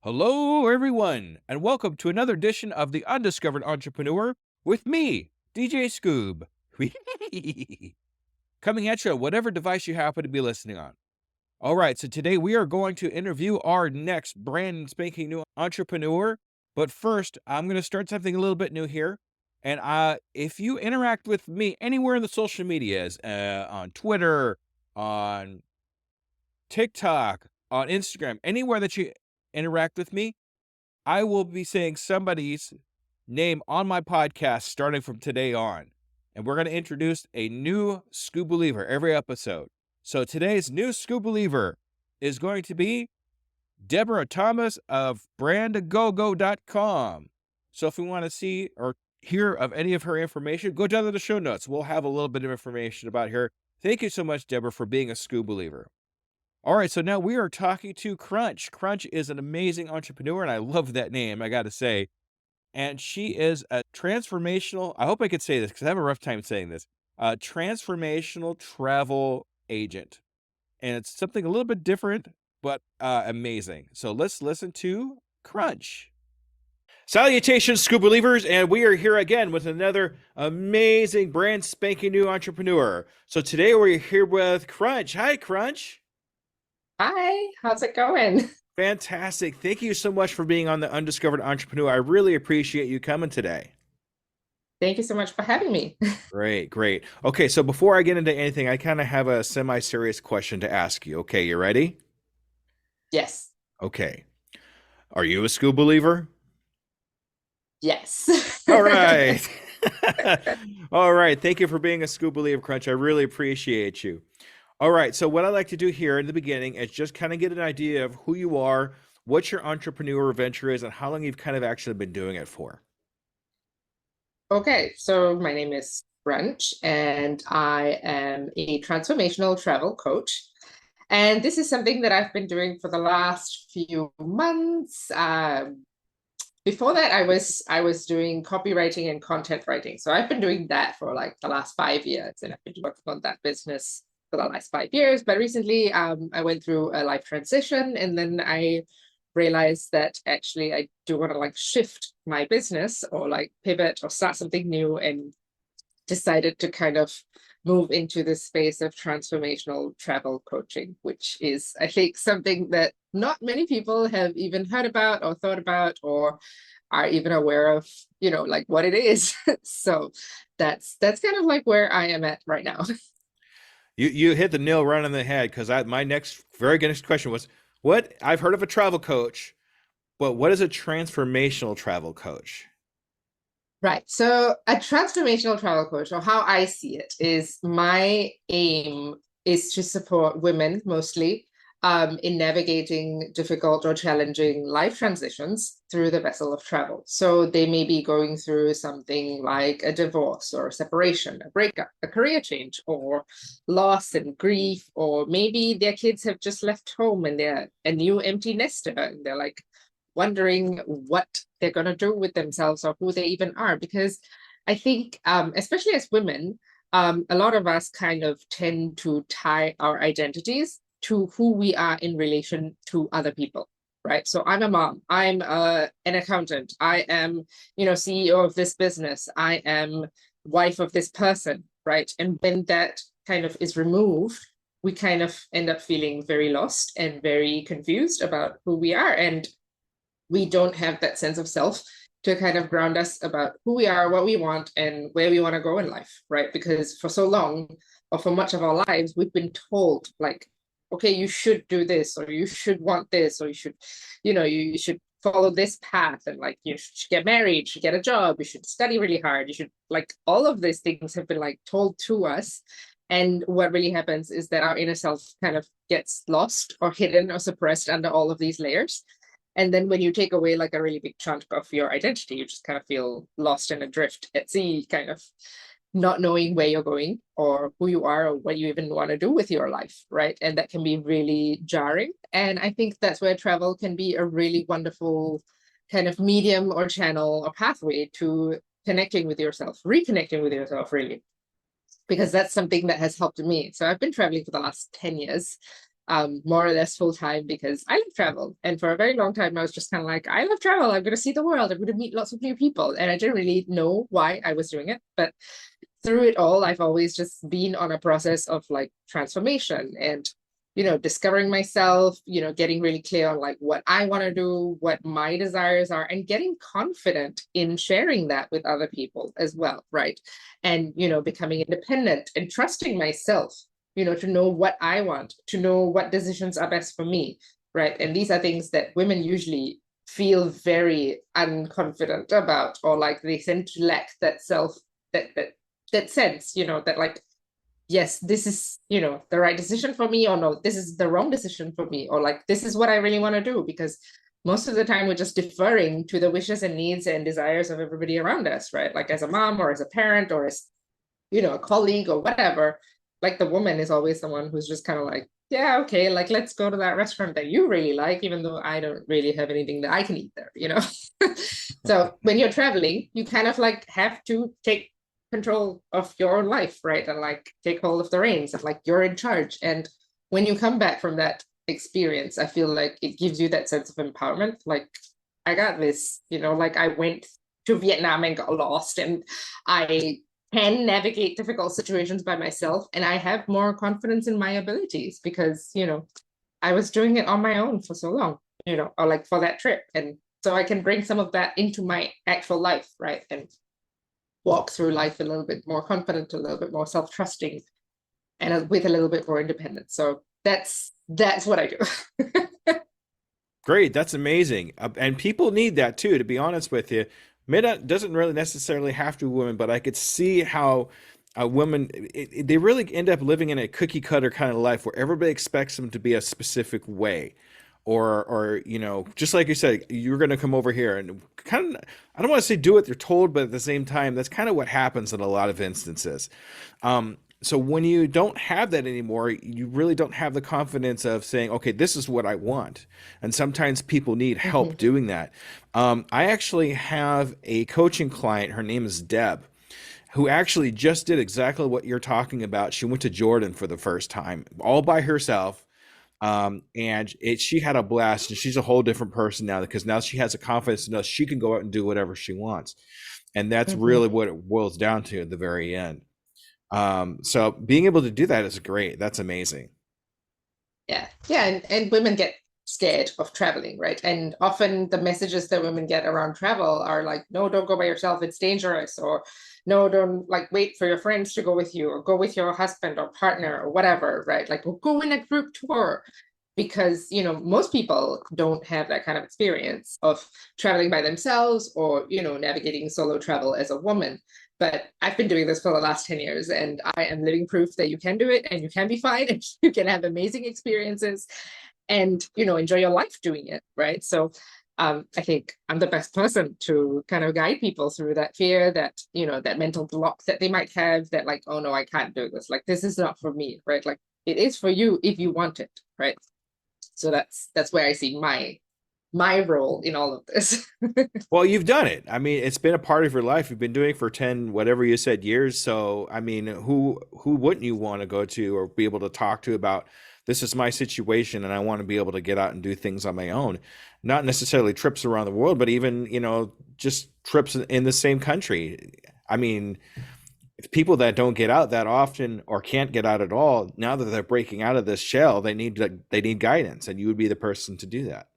Hello, everyone, and welcome to another edition of The Undiscovered Entrepreneur with me, DJ Scoob. Coming at you, whatever device you happen to be listening on. All right, so today we are going to interview our next brand spanking new entrepreneur. But first, I'm going to start something a little bit new here. And if you interact with me anywhere in the social medias, on Twitter, on TikTok, on Instagram, anywhere that you interact with me, I will be saying somebody's name on my podcast starting from today on. And we're going to introduce a new Scoob Believer every episode. So today's new Scoob Believer is going to be Deborah Thomas of brandagogo.com. So if you want to see or hear of any of her information, go down to the show notes. We'll have a little bit of information about her. Thank you so much, Deborah, for being a Scoob Believer. All right, so now we are talking to Crunch. Crunch is an amazing entrepreneur, and I love that name, I got to say. And she is a transformational, I hope I could say this because I have a rough time saying this, transformational travel agent. And it's something a little bit different, but amazing. So let's listen to Crunch. Salutations, Scuba Believers, and we are here again with another amazing, brand spanking new entrepreneur. So today we're here with Crunch. Hi, Crunch. Hi, how's it going? Fantastic. Thank you so much for being on the Undiscovered Entrepreneur. I really appreciate you coming today. Thank you so much for having me. Great, great. Okay, so before I get into anything, I kind of have a semi-serious question to ask you. Okay, you ready? Yes, Okay. Are you a school believer? yes. All right. All right. Thank you for being a school believer, Crunch. I really appreciate you. All right. So what I like to do here in the beginning is just kind of get an idea of who you are, what your entrepreneur venture is, and how long you've kind of actually been doing it for. Okay, so my name is Brunch, and I am a transformational travel coach. And this is something that I've been doing for the last few months. Before that, I was doing copywriting and content writing. So I've been doing that for like the last 5 years, and I've been working on that business for the last 5 years. But recently, I went through a life transition, and then I realized that actually I do want to like shift my business or like pivot or start something new, and decided to kind of move into the space of transformational travel coaching, which is, I think, something that not many people have even heard about or thought about or are even aware of, like what it is. So that's kind of like where I am at right now. You hit the nail right on the head because my next question was what I've heard of a travel coach, but what is a transformational travel coach? Right. So a transformational travel coach, or how I see it, is my aim is to support women mostly in navigating difficult or challenging life transitions through the vessel of travel. So they may be going through something like a divorce or a separation, a breakup, a career change, or loss and grief, or maybe their kids have just left home and they're a new empty nester and they're like wondering what they're going to do with themselves or who they even are. Because I think, especially as women, a lot of us kind of tend to tie our identities to who we are in relation to other people, right? So I'm a mom, I'm an accountant, I am, CEO of this business, I am wife of this person, right? And when that kind of is removed, we kind of end up feeling very lost and very confused about who we are. And we don't have that sense of self to kind of ground us about who we are, what we want, and where we want to go in life, right? Because for so long, or for much of our lives, we've been told, like, okay, you should do this, or you should want this, or you should, you should follow this path, and like you should get married, you should get a job, you should study really hard, you should, like, all of these things have been like told to us. And what really happens is that our inner self kind of gets lost or hidden or suppressed under all of these layers. And then when you take away like a really big chunk of your identity, you just kind of feel lost and adrift at sea, kind of not knowing where you're going or who you are or what you even want to do with your life, right? And that can be really jarring. And I think that's where travel can be a really wonderful kind of medium or channel or pathway to connecting with yourself, reconnecting with yourself, really, because that's something that has helped me. So I've been traveling for the last 10 years. more or less full time because I love travel. And for a very long time, I was just kind of like, I love travel. I'm going to see the world. I'm going to meet lots of new people. And I didn't really know why I was doing it. But through it all, I've always just been on a process of like transformation and, discovering myself, getting really clear on like what I want to do, what my desires are, and getting confident in sharing that with other people as well. Right. And, becoming independent and trusting myself, to know what I want, to know what decisions are best for me. Right. And these are things that women usually feel very unconfident about, or like they tend to lack that self, that sense, that like, yes, this is, the right decision for me, or no, this is the wrong decision for me, or like, this is what I really want to do. Because most of the time we're just deferring to the wishes and needs and desires of everybody around us, right? Like as a mom or as a parent or as, a colleague or whatever, like the woman is always the one who's just kind of like, yeah, okay, like let's go to that restaurant that you really like, even though I don't really have anything that I can eat there. So when you're traveling, you kind of like have to take control of your own life, right? And like take hold of the reins and like you're in charge. And when you come back from that experience, I feel like it gives you that sense of empowerment. Like, I got this, like I went to Vietnam and got lost, and I can navigate difficult situations by myself, and I have more confidence in my abilities because, I was doing it on my own for so long, or like for that trip. And so I can bring some of that into my actual life, right? And walk through life a little bit more confident, a little bit more self-trusting, and with a little bit more independence. So that's what I do. Great, that's amazing, and people need that too. To be honest with you, men doesn't really necessarily have to be women, but I could see how women they really end up living in a cookie cutter kind of life where everybody expects them to be a specific way, or just like you said, you're going to come over here and kind of, I don't want to say do what they're told, but at the same time, that's kind of what happens in a lot of instances. So when you don't have that anymore, you really don't have the confidence of saying, okay, this is what I want. And sometimes people need help Mhm. doing that. I actually have a coaching client. Her name is Deb, who actually just did exactly what you're talking about. She went to Jordan for the first time, all by herself. She had a blast, and she's a whole different person now because now she has a confidence to know she can go out and do whatever she wants. And that's really Mhm. what it boils down to at the very end. So being able to do that is great. That's amazing. Yeah, yeah, and women get scared of traveling, right? And often the messages that women get around travel are like, no, don't go by yourself, it's dangerous, or no, don't like wait for your friends to go with you, or go with your husband or partner or whatever, right? Like, we'll go in a group tour. Because, most people don't have that kind of experience of traveling by themselves, or, navigating solo travel as a woman. But I've been doing this for the last 10 years, and I am living proof that you can do it and you can be fine and you can have amazing experiences and, enjoy your life doing it. Right. So I think I'm the best person to kind of guide people through that fear, that, that mental block that they might have, that like, oh no, I can't do this. Like, this is not for me. Right. Like, it is for you if you want it. Right. So that's where I see my role in all of this. Well, you've done it. I mean, it's been a part of your life. You've been doing it for 10, whatever you said, years. So, I mean, who wouldn't you want to go to or be able to talk to about this is my situation and I want to be able to get out and do things on my own. Not necessarily trips around the world, but even, just trips in the same country. I mean, if people that don't get out that often or can't get out at all, now that they're breaking out of this shell, they need guidance, and you would be the person to do that.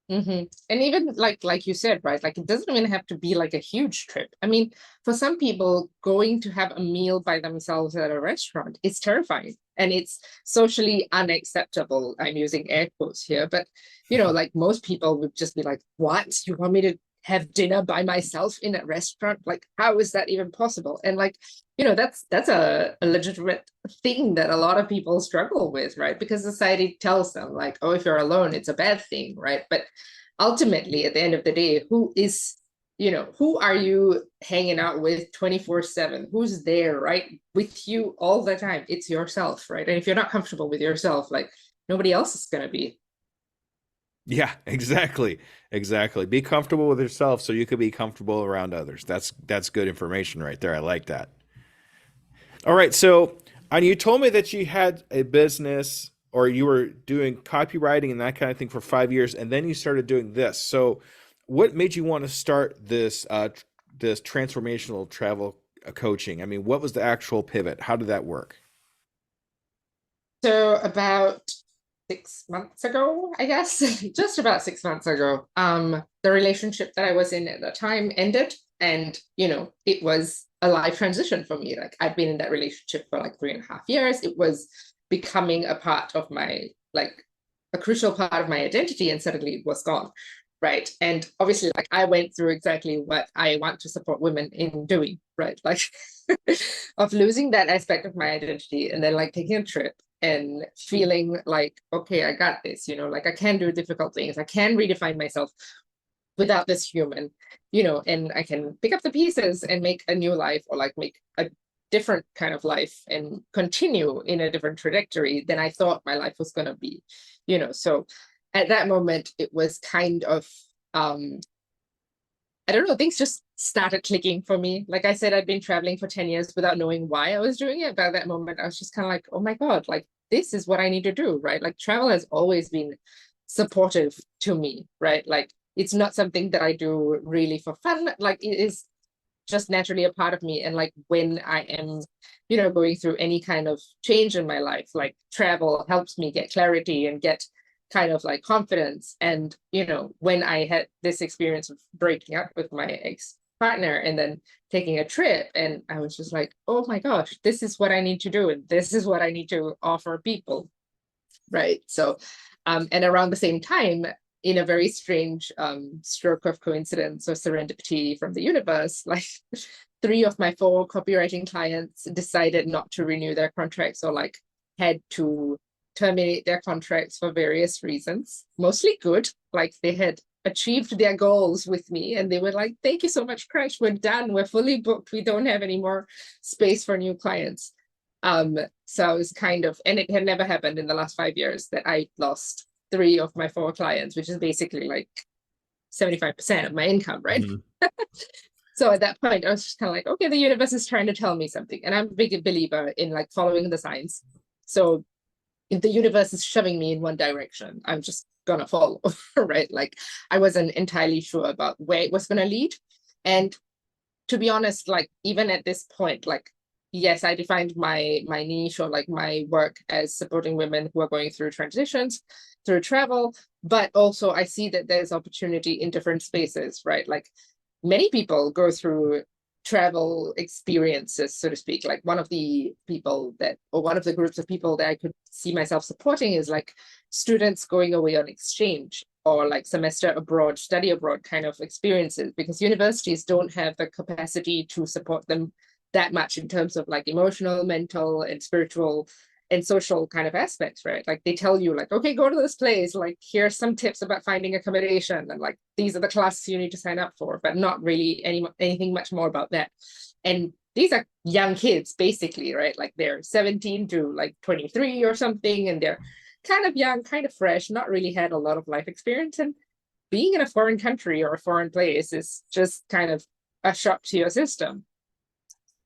And even like you said, right? Like, it doesn't even have to be like a huge trip. I mean, for some people, going to have a meal by themselves at a restaurant is terrifying and it's socially unacceptable. I'm using air quotes here, but like most people would just be like, "What? You want me to have dinner by myself in a restaurant? Like, how is that even possible?" And like, that's a legitimate thing that a lot of people struggle with, right? Because society tells them like, oh, if you're alone, it's a bad thing, right? But ultimately, at the end of the day, who are you hanging out with 24/7? Who's there, right? With you all the time? It's yourself, right? And if you're not comfortable with yourself, like nobody else is going to be. Yeah, exactly. Exactly. Be comfortable with yourself so you can be comfortable around others. That's good information right there. I like that. All right, so and you told me that you had a business. or you were doing copywriting and that kind of thing for 5 years, and then you started doing this. So, what made you want to start this transformational travel coaching? I mean, what was the actual pivot? How did that work? So about 6 months ago, I guess, just about 6 months ago, the relationship that I was in at the time ended. And, it was a life transition for me. Like I'd been in that relationship for like 3.5 years. It was becoming a part of my, like a crucial part of my identity, and suddenly it was gone. Right. And obviously, like I went through exactly what I want to support women in doing, right? Like of losing that aspect of my identity and then like taking a trip and feeling like, okay, I got this, like I can do difficult things. I can redefine myself without this human, and I can pick up the pieces and make a new life, or like make a different kind of life and continue in a different trajectory than I thought my life was going to be, So at that moment, it was kind of, I don't know, things just started clicking for me. Like I said, I'd been traveling for 10 years without knowing why I was doing it. But at that moment, I was just kind of like, oh my God, like this is what I need to do, right? Like travel has always been supportive to me, right? Like it's not something that I do really for fun. Like it is just naturally a part of me. And like when I am, going through any kind of change in my life, like travel helps me get clarity and get kind of like confidence. And, when I had this experience of breaking up with my ex partner and then taking a trip, and I was just like, oh my gosh, this is what I need to do. And this is what I need to offer people. Right. So, and around the same time, in a very strange stroke of coincidence or serendipity from the universe, like 3 of my 4 copywriting clients decided not to renew their contracts, or like had to terminate their contracts for various reasons, mostly good. Like they had achieved their goals with me and they were like, thank you so much, Crash. We're done. We're fully booked. We don't have any more space for new clients. So I was kind of, and it had never happened in the last 5 years that I lost 3 of my 4 clients, which is basically like 75% of my income, right? Mhm. So at that point, I was just kind of like, okay, the universe is trying to tell me something. And I'm a big believer in like following the signs. So if the universe is shoving me in one direction, I'm just gonna follow, right? Like I wasn't entirely sure about where it was gonna lead. And to be honest, like even at this point, like yes, I defined my niche, or like my work, as supporting women who are going through transitions through travel, but also I see that there's opportunity in different spaces, right? Like many people go through travel experiences, so to speak. Like one of the people that, or one of the groups of people that I could see myself supporting is like students going away on exchange, or like semester abroad, study abroad kind of experiences, because universities don't have the capacity to support them that much in terms of like emotional, mental, and spiritual and social kind of aspects, right? Like they tell you like, okay, go to this place, like here's some tips about finding accommodation, and like these are the classes you need to sign up for, but not really anything much more about that. And these are young kids basically, right? Like they're 17 to like 23 or something, and they're kind of young, kind of fresh, not really had a lot of life experience. And being in a foreign country or a foreign place is just kind of a shock to your system,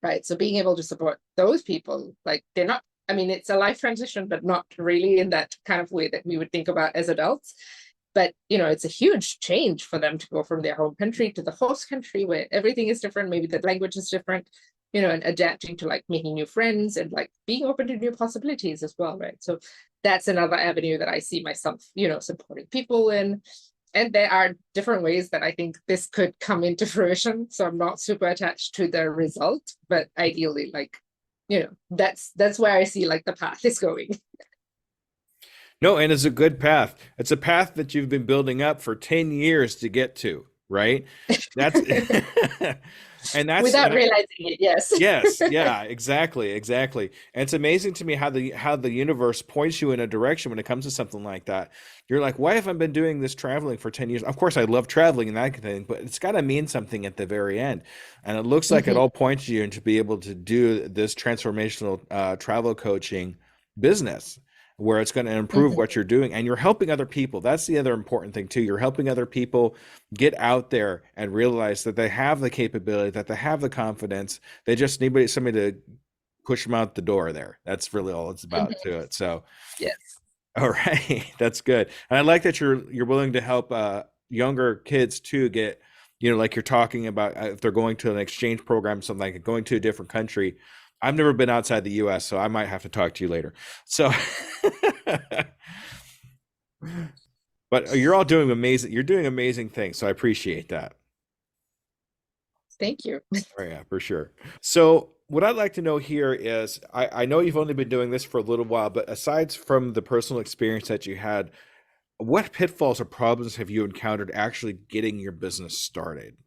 right? So being able to support those people, like they're not, I mean, it's a life transition, but not really in that kind of way that we would think about as adults. But, it's a huge change for them to go from their home country to the host country where everything is different. Maybe the language is different, and adapting to like making new friends and like being open to new possibilities as well, right? So that's another avenue that I see myself, supporting people in. And there are different ways that I think this could come into fruition. So I'm not super attached to the result, but ideally, like, that's where I see like the path is going. No, and it's a good path. It's a path that you've been building up for 10 years to get to, right? That's and that's Without and realizing it, yes. yes, yeah, exactly, exactly. And it's amazing to me how the universe points you in a direction when it comes to something like that. You're like, why have I been doing this traveling for 10 years? Of course, I love traveling and that kind of thing, but it's got to mean something at the very end. And it looks like it Mhm, all points you into be able to do this transformational travel coaching business where it's going to improve mhm, what you're doing and you're helping other people. That's the other important thing too. You're helping other people get out there and realize that they have the capability, that they have the confidence. They just need somebody to push them out the door there. That's really all it's about mhm. to it. So, Yes. All right, that's good. And I like that you're willing to help younger kids too get, like you're talking about if they're going to an exchange program, something like going to a different country. I've never been outside the US, so I might have to talk to you later. So, but you're all doing amazing. You're doing amazing things, so I appreciate that. Thank you. Oh, yeah, for sure. So, what I'd like to know here is I know you've only been doing this for a little while, but aside from the personal experience that you had, what pitfalls or problems have you encountered actually getting your business started?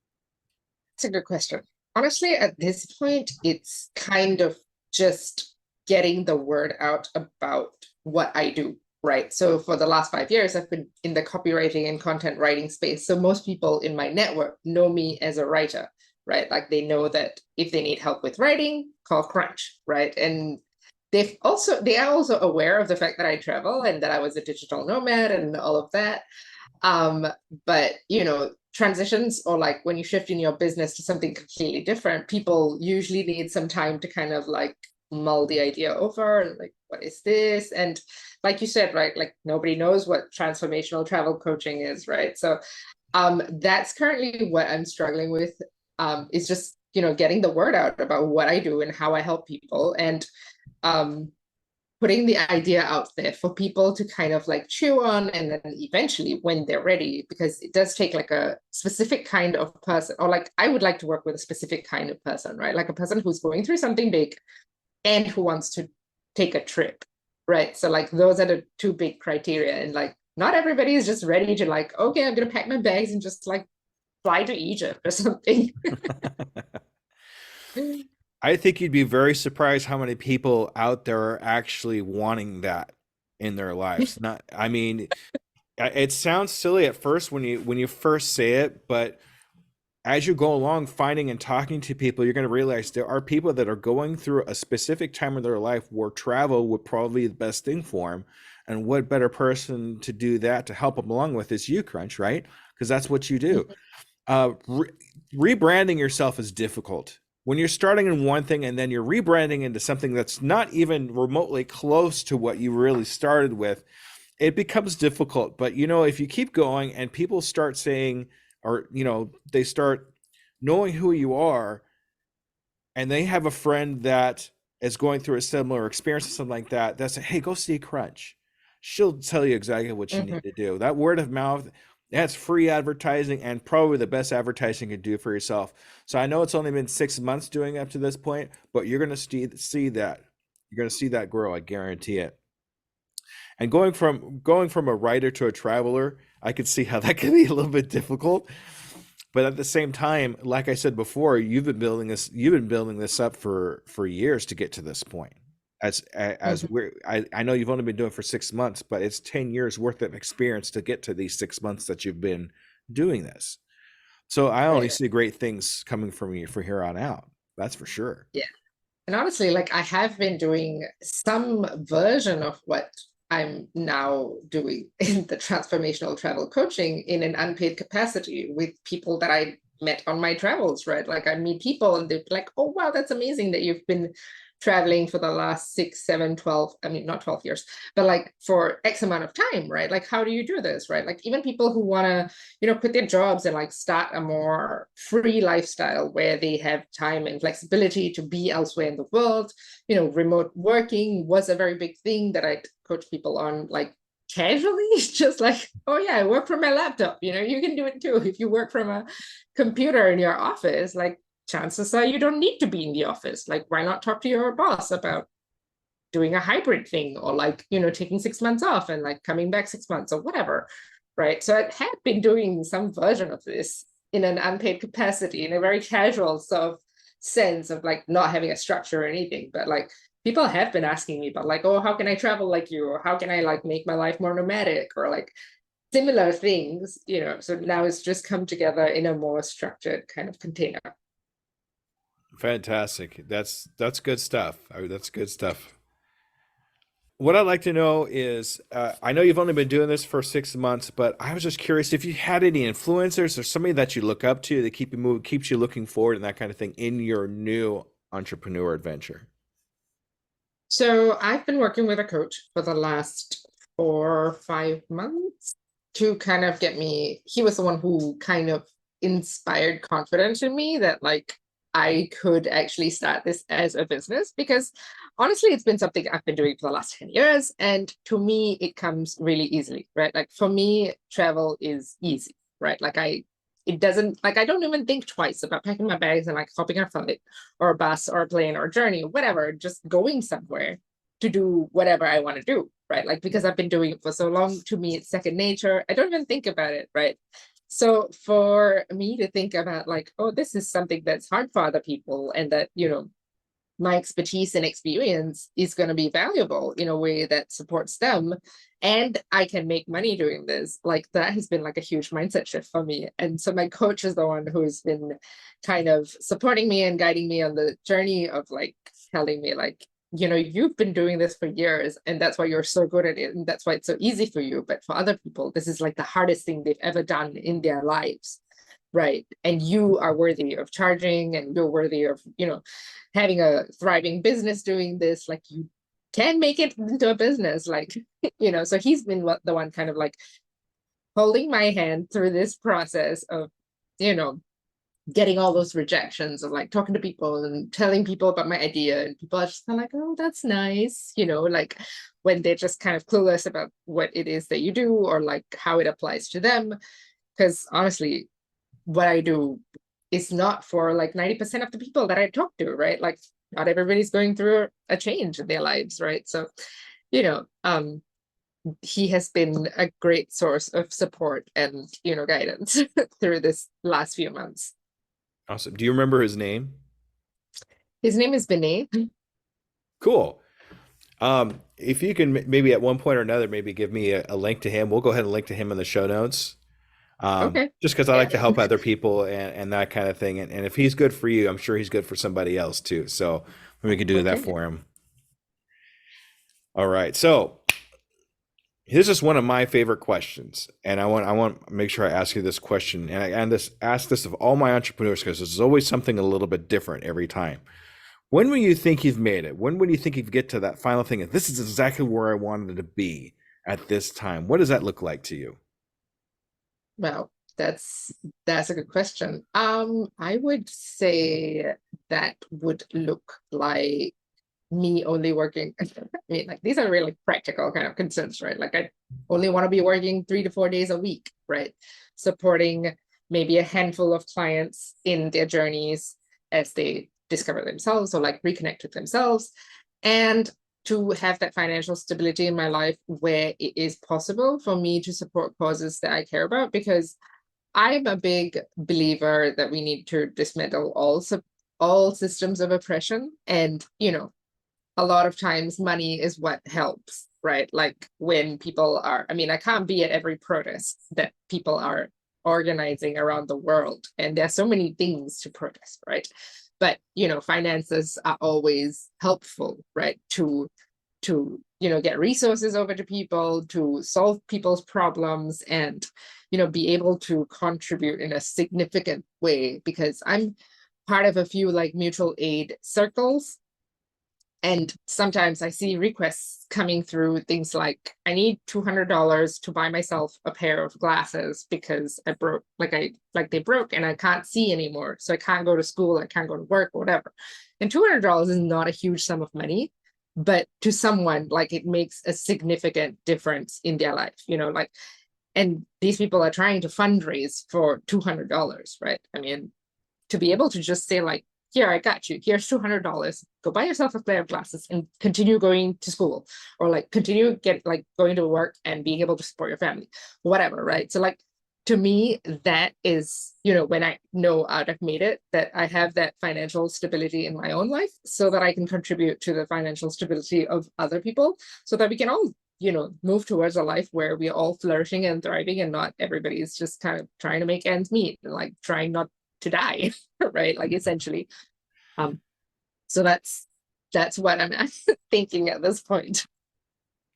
It's a good question. Honestly, at this point, it's kind of just getting the word out about what I do, right? So for the last 5 years, I've been in the copywriting and content writing space. So most people in my network know me as a writer, right? Like they know that if they need help with writing, call Crunch, right? And they are also aware of the fact that I travel and that I was a digital nomad and all of that. Um, but transitions or like when you shift in your business to something completely different, people usually need some time to kind of like mull the idea over and like, what is this? And like you said, right, like nobody knows what transformational travel coaching is, right? So that's currently what I'm struggling with, is just getting the word out about what I do and how I help people, and um putting the idea out there for people to kind of like chew on, and then eventually when they're ready, because it does take like a specific kind of person, or like I would like to work with a specific kind of person, right? Like a person who's going through something big and who wants to take a trip, right? So like those are the two big criteria, and like not everybody is just ready to like, okay, I'm gonna pack my bags and just like fly to Egypt or something. I think you'd be very surprised how many people out there are actually wanting that in their lives. Not, I mean, it sounds silly at first when you first say it, but as you go along finding and talking to people, you're going to realize there are people that are going through a specific time of their life where travel would probably be the best thing for them. And what better person to do that to help them along with is you, Crunch, right? Because that's what you do. Rebranding yourself is difficult when you're starting in one thing and then you're rebranding into something that's not even remotely close to what you really started with. It becomes difficult, but if you keep going and people start saying, or they start knowing who you are, and they have a friend that is going through a similar experience or something like that, that's, hey, go see Crunch. She'll tell you exactly what you Mhm. need to do. That word of mouth, that's free advertising and probably the best advertising you can do for yourself. So I know it's only been 6 months doing up to this point, but you're going to see that. You're going to see that grow. I guarantee it. And going from a writer to a traveler, I could see how that could be a little bit difficult. But at the same time, like I said before, you've been building this up for years to get to this point. As Mhm. I know you've only been doing it for 6 months, but it's 10 years worth of experience to get to these 6 months that you've been doing this. So I only Right. see great things coming from you for here on out. That's for sure. Yeah. And honestly, like I have been doing some version of what I'm now doing in the transformational travel coaching in an unpaid capacity with people that I met on my travels, right? Like I meet people and they're like, oh, wow, that's amazing that you've been traveling for the last 6, 7, 12, I mean, not 12 years, but like for X amount of time, right? Like, how do you do this, right? Like even people who want to quit their jobs and like start a more free lifestyle where they have time and flexibility to be elsewhere in the world. Remote working was a very big thing that I coach people on, like casually, just like, oh yeah, I work from my laptop. You can do it too. If you work from a computer in your office, like chances are you don't need to be in the office. Like, why not talk to your boss about doing a hybrid thing, or like taking 6 months off and like coming back 6 months or whatever, right? So I had been doing some version of this in an unpaid capacity, in a very casual sort of sense of like not having a structure or anything, but like people have been asking me about like, oh, how can I travel like you, or how can I like make my life more nomadic, or like similar things. So now it's just come together in a more structured kind of container. Fantastic. That's good stuff. That's good stuff. What I'd like to know is, I know you've only been doing this for 6 months, but I was just curious if you had any influencers or somebody that you look up to that keep you moving, keeps you looking forward, and that kind of thing in your new entrepreneur adventure. So I've been working with a coach for the last 4 or 5 months to kind of get me. He was the one who kind of inspired confidence in me that like I could actually start this as a business, because honestly, it's been something I've been doing for the last 10 years. And to me, it comes really easily, right? Like for me, travel is easy, right? It doesn't, like, I don't even think twice about packing my bags and like hopping on a flight or a bus or a plane or a journey or whatever, just going somewhere to do whatever I want to do, right? Like, because I've been doing it for so long, to me, it's second nature. I don't even think about it, right? So for me to think about like, oh, this is something that's hard for other people, and that, my expertise and experience is going to be valuable in a way that supports them, and I can make money doing this, like that has been like a huge mindset shift for me. And so my coach is the one who's been kind of supporting me and guiding me on the journey of like telling me like, you've been doing this for years and that's why you're so good at it and that's why it's so easy for you, but for other people this is like the hardest thing they've ever done in their lives, right? And you are worthy of charging, and you're worthy of having a thriving business doing this. Like, you can make it into a business, like so he's been the one kind of like holding my hand through this process of you know getting all those rejections of like talking to people and telling people about my idea, and people are just kind of like, oh, that's nice, like when they're just kind of clueless about what it is that you do or like how it applies to them. Because honestly, what I do is not for like 90% of the people that I talk to, right? Like, not everybody's going through a change in their lives, right? So, you know, um, he has been a great source of support and, guidance through this last few months. Awesome. Do you remember his name? His name is Vinay. Cool. If you can maybe at one point or another, maybe give me a link to him. We'll go ahead and link to him in the show notes. Okay. Just because I Yeah. like to help other people and that kind of thing. And if he's good for you, I'm sure he's good for somebody else too. So maybe we can do that Okay. for him. All right. So this is one of my favorite questions, and I want to make sure I ask you this question, and ask this of all my entrepreneurs because there's always something a little bit different every time. When will you think you've made it? When will you think you get to that final thing? This is exactly where I wanted to be at this time. What does that look like to you? Well, that's a good question. I would say that would look like me only working. I mean, like, these are really practical kind of concerns, right? Like, I only want to be working 3 to 4 days a week, right? Supporting maybe a handful of clients in their journeys as they discover themselves or like reconnect with themselves, and to have that financial stability in my life where it is possible for me to support causes that I care about. Because I'm a big believer that we need to dismantle all systems of oppression, and a lot of times money is what helps, right? Like, when people are, I mean, I can't be at every protest that people are organizing around the world, and there's so many things to protest, right? But finances are always helpful, right? To get resources over to people, to solve people's problems, and be able to contribute in a significant way. Because I'm part of a few like mutual aid circles, and sometimes I see requests coming through, things like, I need $200 to buy myself a pair of glasses because I broke, like they broke and I can't see anymore. So I can't go to school, I can't go to work, whatever. And $200 is not a huge sum of money, but to someone, like, it makes a significant difference in their life, like, and these people are trying to fundraise for $200, right? I mean, to be able to just say like, here, I got you, here's $200, go buy yourself a pair of glasses and continue going to school, or like continue going to work and being able to support your family, whatever, right? So like, to me, that is, when I know I've made it, that I have that financial stability in my own life so that I can contribute to the financial stability of other people, so that we can all move towards a life where we're all flourishing and thriving, and not everybody's just kind of trying to make ends meet and like trying not to die, right? Like, essentially. Um, so that's what I'm thinking at this point.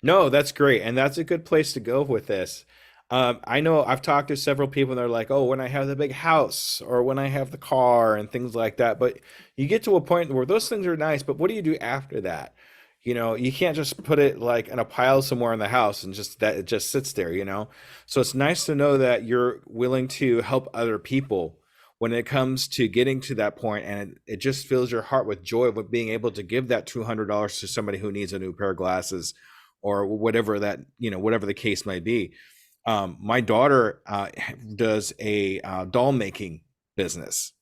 No, that's great. And that's a good place to go with this. I know I've talked to several people and they're like, oh, when I have the big house or when I have the car and things like that. But you get to a point where those things are nice, but what do you do after that? You know, you can't just put it like in a pile somewhere in the house and just that it just sits there, you know? So it's nice to know that you're willing to help other people when it comes to getting to that point, and it just fills your heart with joy with being able to give that $200 to somebody who needs a new pair of glasses or whatever that, you know, whatever the case may be. My daughter does a doll making business,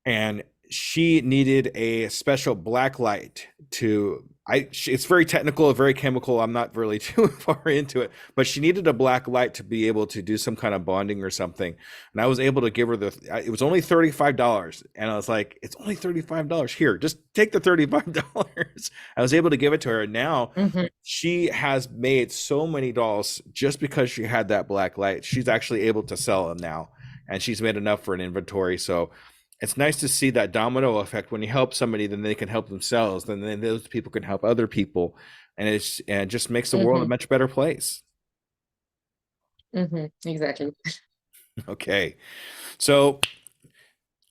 and she needed a special black light to it's very technical, very chemical. I'm not really too far into it, but she needed a black light to be able to do some kind of bonding or something. And I was able to give her it was only $35. And I was like, it's only $35 here. Just take the $35. I was able to give it to her. And now Hmm. she has made so many dolls just because she had that black light. She's actually able to sell them now, and she's made enough for an inventory. So it's nice to see that domino effect. When you help somebody, then they can help themselves, then those people can help other people, and it just makes the world a Hmm. much better place. Hmm. Exactly. Okay, so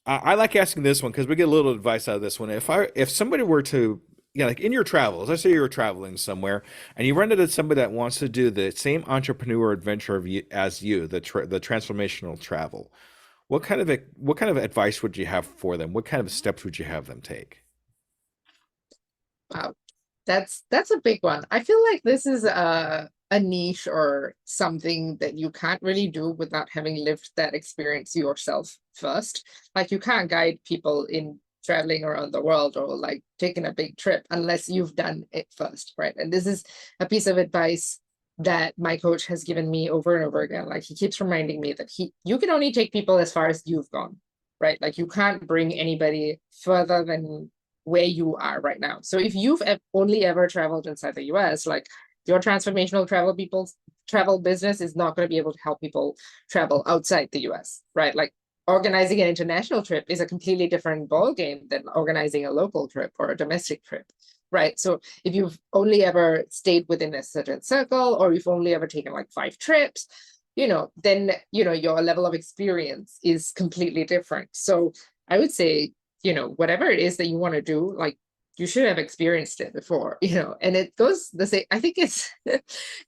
I like asking this one because we get a little advice out of this one. If somebody were to, yeah, like in your travels, let's say you were traveling somewhere and you run into somebody that wants to do the same entrepreneur adventure as you, the transformational travel. What kind of advice would you have for them? What kind of steps would you have them take? Wow. That's a big one. I feel like this is a niche or something that you can't really do without having lived that experience yourself first. Like you can't guide people in traveling around the world or like taking a big trip unless you've done it first, right? And this is a piece of advice that my coach has given me over and over again. Like he keeps reminding me that you can only take people as far as you've gone, right? Like you can't bring anybody further than where you are right now. So if you've only ever traveled inside the US, like your transformational travel business is not going to be able to help people travel outside the US, right? Like organizing an international trip is a completely different ball game than organizing a local trip or a domestic trip, right? So if you've only ever stayed within a certain circle, or you've only ever taken like 5 trips, then your level of experience is completely different. So I would say, whatever it is that you want to do, like you should have experienced it before, and it goes the same. I think it's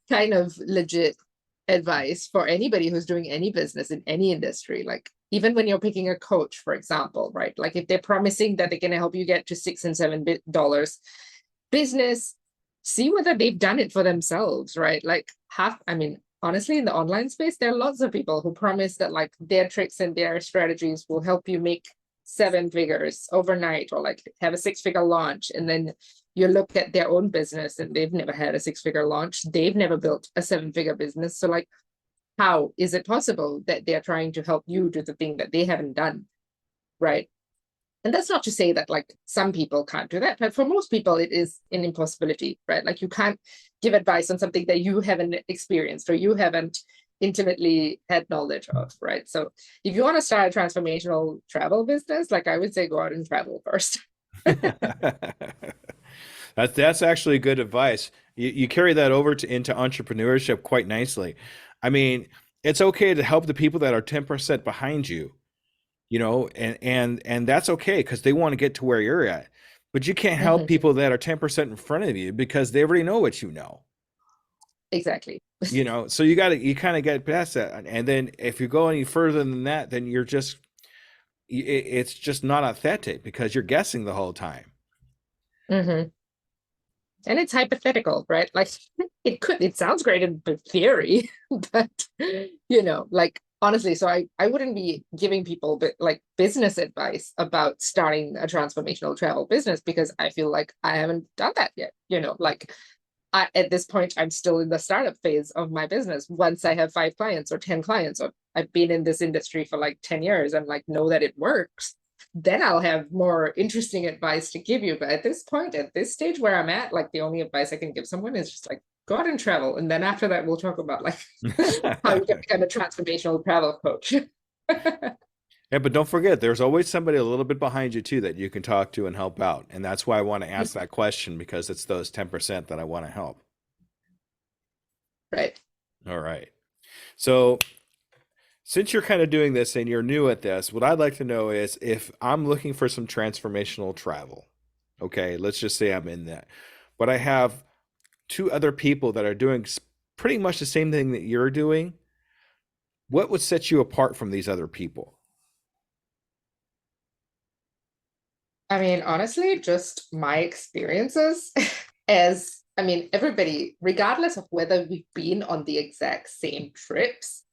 kind of legit advice for anybody who's doing any business in any industry. Like even when you're picking a coach, for example, right? Like if they're promising that they're going to help you get to $6 and $7 business, see whether they've done it for themselves, right? Like I mean, honestly, in the online space, there are lots of people who promise that like their tricks and their strategies will help you make 7 figures overnight or like have a 6-figure launch. And then you look at their own business and they've never had a 6-figure launch. They've never built a 7-figure business. So like, how is it possible that they're trying to help you do the thing that they haven't done? Right. And that's not to say that like some people can't do that, but for most people it is an impossibility, right? Like you can't give advice on something that you haven't experienced or you haven't intimately had knowledge of, right? So if you want to start a transformational travel business, like I would say go out and travel first. That's actually good advice. You carry that over into entrepreneurship quite nicely. I mean, it's okay to help the people that are 10% behind you, you know, and that's okay because they want to get to where you're at. But you can't help Mhm. people that are 10% in front of you because they already know what you know. Exactly. You know, so you kind of get past that. And then if you go any further than that, then it's just not authentic because you're guessing the whole time. Mhm. And it's hypothetical, right? Like it sounds great in theory, but like honestly, so I wouldn't be giving people like business advice about starting a transformational travel business because I feel like I haven't done that yet. Like at this point, I'm still in the startup phase of my business. Once I have 5 clients or 10 clients, or I've been in this industry for like 10 years and like know that it works, then I'll have more interesting advice to give you. But at this point, at this stage where I'm at, like the only advice I can give someone is just like go out and travel. And then after that, we'll talk about like how you can become a transformational travel coach. Yeah, but don't forget, there's always somebody a little bit behind you too that you can talk to and help out. And that's why I want to ask that question because it's those 10% that I want to help. Right. All right. So, since you're kind of doing this and you're new at this, what I'd like to know is if I'm looking for some transformational travel. Okay, let's just say I'm in that. but I have two other people that are doing pretty much the same thing that you're doing, what would set you apart from these other people? I mean, honestly, just my experiences as, I mean, everybody, regardless of whether we've been on the exact same trips,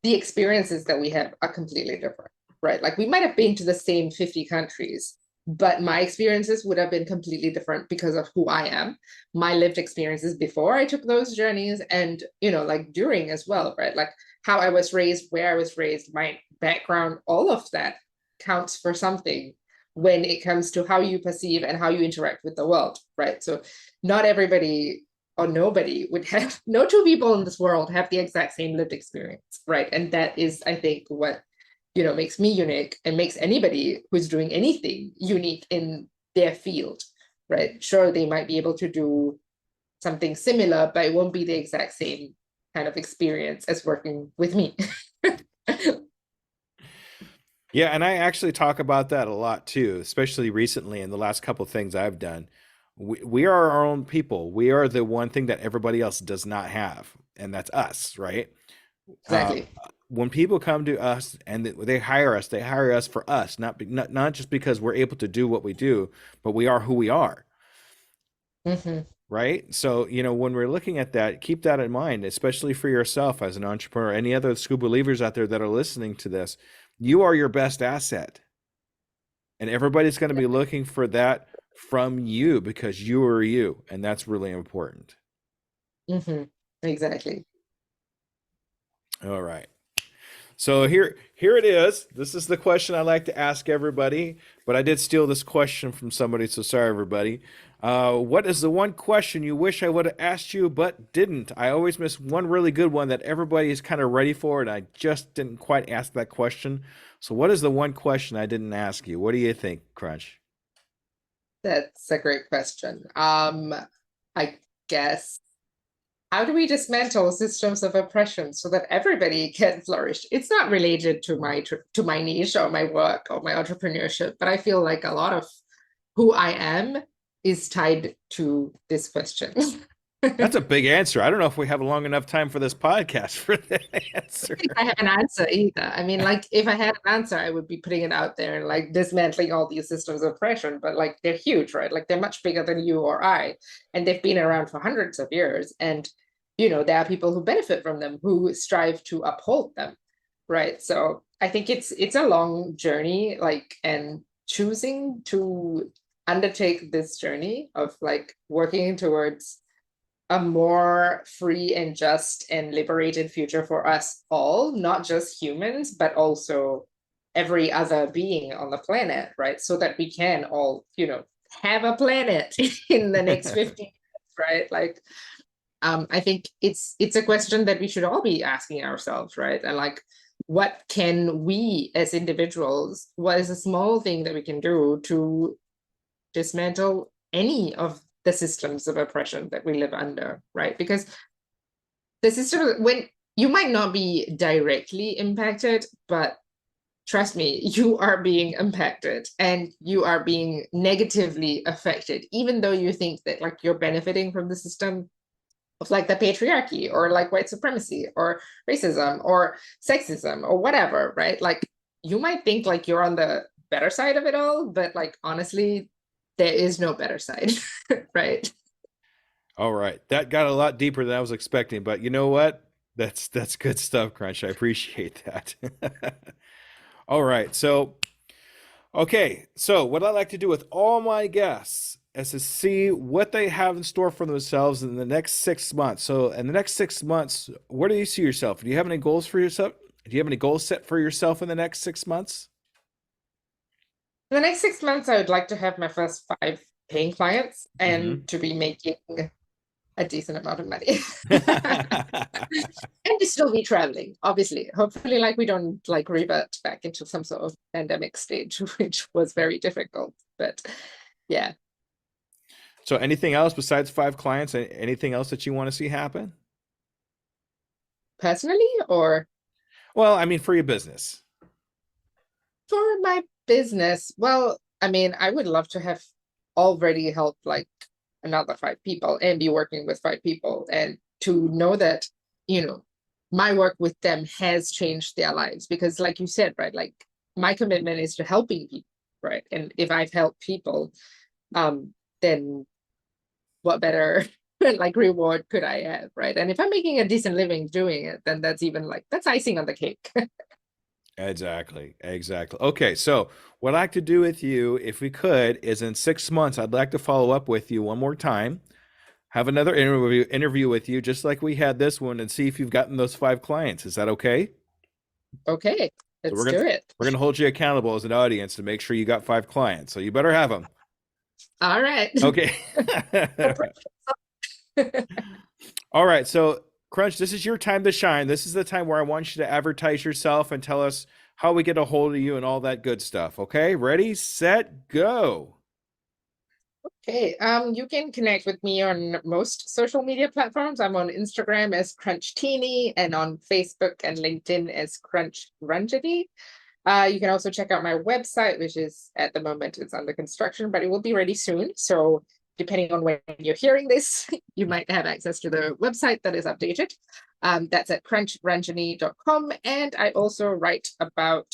the experiences that we have are completely different, right? Like we might have been to the same 50 countries, but my experiences would have been completely different because of who I am, my lived experiences before I took those journeys, and, like during as well, right? Like how I was raised, where I was raised, my background, all of that counts for something when it comes to how you perceive and how you interact with the world, right? So not everybody or nobody would have, no two people in this world have the exact same lived experience, right? And that is, I think, what makes me unique and makes anybody who's doing anything unique in their field, right? Sure, they might be able to do something similar, but it won't be the exact same kind of experience as working with me. Yeah, and I actually talk about that a lot too, especially recently in the last couple of things I've done. We are our own people. We are the one thing that everybody else does not have, and that's us, right? Uh, Exactly. when people come to us and they hire us for us, not just because we're able to do what we do, but we are who we are, Mm-hmm. right? So, when we're looking at that, keep that in mind, especially for yourself as an entrepreneur, any other scuba believers out there that are listening to this. You are your best asset. And everybody's going to be looking for that from you because you are you. And that's really important. Mm-hmm. Exactly. All right. So here it is. This is the question I like to ask everybody, but I did steal this question from somebody, so sorry everybody. What is the one question you wish I would have asked you but didn't? I always miss one really good one that everybody is kind of ready for, and I just didn't quite ask that question. So what is the one question I didn't ask you? What do you think, Crunch? That's a great question. I guess, how do we dismantle systems of oppression so that everybody can flourish? It's not related to my niche or my work or my entrepreneurship, but I feel like a lot of who I am is tied to this question. That's a big answer. I don't know if we have a long enough time for this podcast for that answer. Think I have an answer either. I mean, like, if I had an answer, I would be putting it out there and like dismantling all these systems of oppression. But like, they're huge, right? Like, they're much bigger than you or I, and they've been around for hundreds of years. And there are people who benefit from them, who strive to uphold them, right? So I think it's a long journey, like, and choosing to undertake this journey of like working towards a more free and just and liberated future for us all, not just humans, but also every other being on the planet, right? So that we can all, have a planet in the next 50 years, right? Like, I think it's a question that we should all be asking ourselves, right? And like, what can we as individuals, what is a small thing that we can do to dismantle any of the systems of oppression that we live under, right? Because the system, when you might not be directly impacted, but trust me, you are being impacted and you are being negatively affected, even though you think that like you're benefiting from the system of like the patriarchy or like white supremacy or racism or sexism or whatever, right? Like you might think like you're on the better side of it all, but like honestly, there is no better side, right? All right. That got a lot deeper than I was expecting, but you know what? That's good stuff, Crunch. I appreciate that. All right. So what I like to do with all my guests is to see what they have in store for themselves in the next 6 months. So in the next 6 months, where do you see yourself? Do you have any goals for yourself? Do you have any goals set for yourself in the next 6 months? In the next 6 months, I would like to have my first 5 paying clients and to be making a decent amount of money. And to still be traveling, obviously. Hopefully, like we don't like revert back into some sort of pandemic stage, which was very difficult. But yeah, So anything else besides 5 clients? Anything else that you want to see happen? personally or Well, I mean, for your business. for my business, well, I mean, I would love to have already helped like another 5 people and be working with 5 people, and to know that, my work with them has changed their lives. Because like you said, right, like my commitment is to helping people, right? And if I've helped people, then what better like reward could I have, right? And if I'm making a decent living doing it, then that's even like that's icing on the cake. Exactly. Exactly. Okay. So, what I'd like to do with you, if we could, is in 6 months, I'd like to follow up with you one more time, have another interview with you, just like we had this one, and see if you've gotten those 5 clients. Is that okay? Okay, So we're let's gonna do it. we're gonna hold you accountable as an audience to make sure you got 5 clients. So you better have them. All right. Okay. All right. So Crunch, this is your time to shine. This is the time where I want you to advertise yourself and tell us how we get a hold of you and all that good stuff. Okay. Ready, set, go. Okay, you can connect with me on most social media platforms. I'm on Instagram as Crunch Teeny and on Facebook and LinkedIn as Crunch Ranjani. You can also check out my website, which is at the moment it's under construction, but it will be ready soon. So depending on when you're hearing this, you might have access to the website that is updated. That's at crunchranjani.com. And I also write about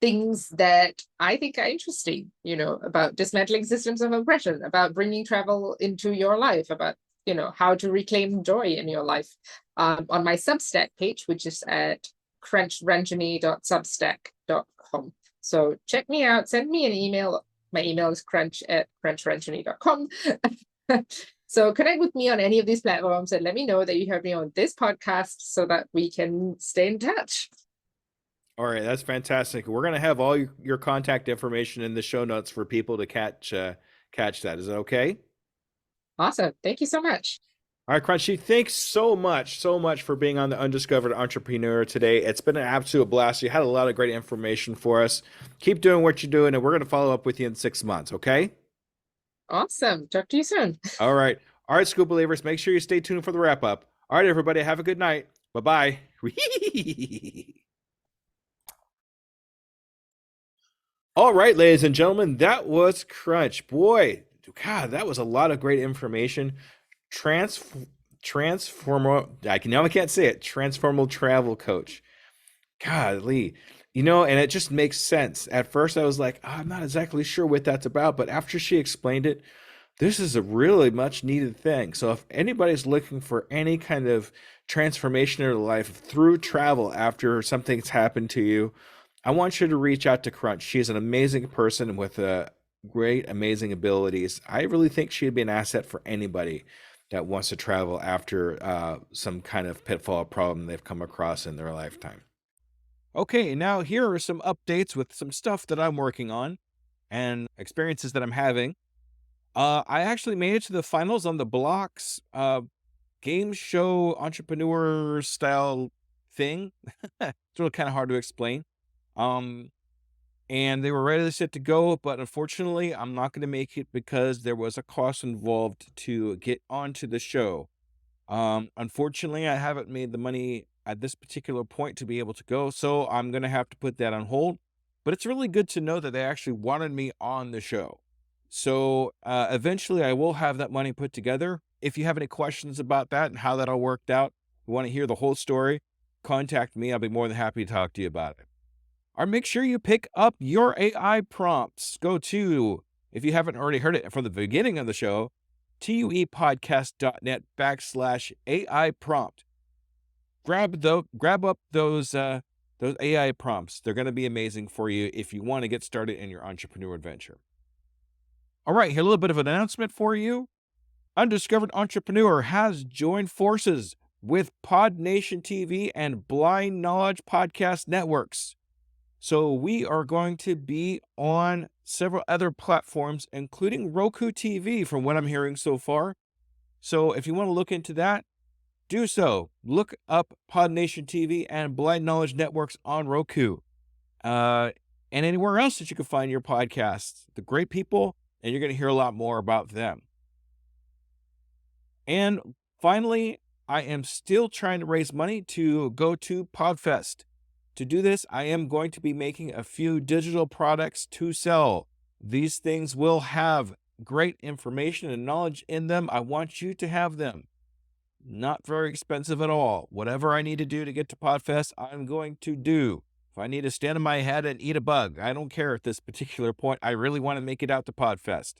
things that I think are interesting, about dismantling systems of oppression, about bringing travel into your life, about, how to reclaim joy in your life. On my Substack page, which is at crunchranjani.substack.com. So check me out, send me an email. My email is crunch@crunchranjani.com. So connect with me on any of these platforms and let me know that you heard me on this podcast so that we can stay in touch. All right, that's fantastic. We're gonna have all your contact information in the show notes for people to catch that. Is that okay? Awesome. Thank you so much. All right, Crunchy, thanks so much for being on the Undiscovered Entrepreneur today. It's been an absolute blast. You had a lot of great information for us. Keep doing what you're doing, and we're going to follow up with you in 6 months, okay? Awesome. Talk to you soon. All right. All right, School Believers, make sure you stay tuned for the wrap up. All right, everybody, have a good night. Bye-bye. All right, ladies and gentlemen, that was Crunch. Boy, God, that was a lot of great information. Trans transformer I can't say it. Transformal travel coach. Golly. And it just makes sense. At first I was like, I'm not exactly sure what that's about, but after she explained it, this is a really much needed thing. So if anybody's looking for any kind of transformation in their life through travel after something's happened to you, I want you to reach out to Crunch. She's an amazing person with great, amazing abilities. I really think she'd be an asset for anybody that wants to travel after some kind of pitfall problem they've come across in their lifetime. Okay, now here are some updates with some stuff that I'm working on and experiences that I'm having. I actually made it to the finals on the Blocks game show entrepreneur style thing. It's really kind of hard to explain. Um, and they were ready to set to go, but unfortunately, I'm not going to make it because there was a cost involved to get onto the show. Unfortunately, I haven't made the money at this particular point to be able to go, so I'm going to have to put that on hold. But it's really good to know that they actually wanted me on the show. So eventually, I will have that money put together. If you have any questions about that and how that all worked out, you want to hear the whole story, contact me. I'll be more than happy to talk to you about it. Or make sure you pick up your AI prompts. Go to, if you haven't already heard it from the beginning of the show, tuepodcast.net/AI prompt. Grab up those AI prompts. They're going to be amazing for you if you want to get started in your entrepreneur adventure. All right, here a little bit of an announcement for you. Undiscovered Entrepreneur has joined forces with Pod Nation TV and Blind Knowledge Podcast Networks. So we are going to be on several other platforms, including Roku TV, from what I'm hearing so far. So if you want to look into that, do so. Look up Pod Nation TV and Blind Knowledge Networks on Roku, and anywhere else that you can find your podcasts. The great people, and you're going to hear a lot more about them. And finally, I am still trying to raise money to go to PodFest. To do this, I am going to be making a few digital products to sell. These things will have great information and knowledge in them. I want you to have them. Not very expensive at all. Whatever I need to do to get to Podfest, I'm going to do. If I need to stand on my head and eat a bug, I don't care at this particular point. I really want to make it out to Podfest.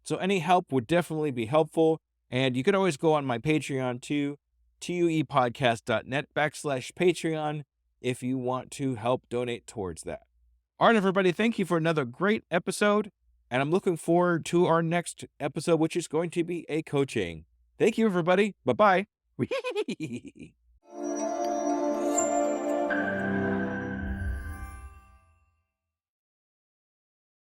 So any help would definitely be helpful. And you could always go on my Patreon too, tuepodcast.net/Patreon if you want to help donate towards that. All right, everybody, thank you for another great episode. And I'm looking forward to our next episode, which is going to be a coaching. Thank you, everybody. Bye-bye.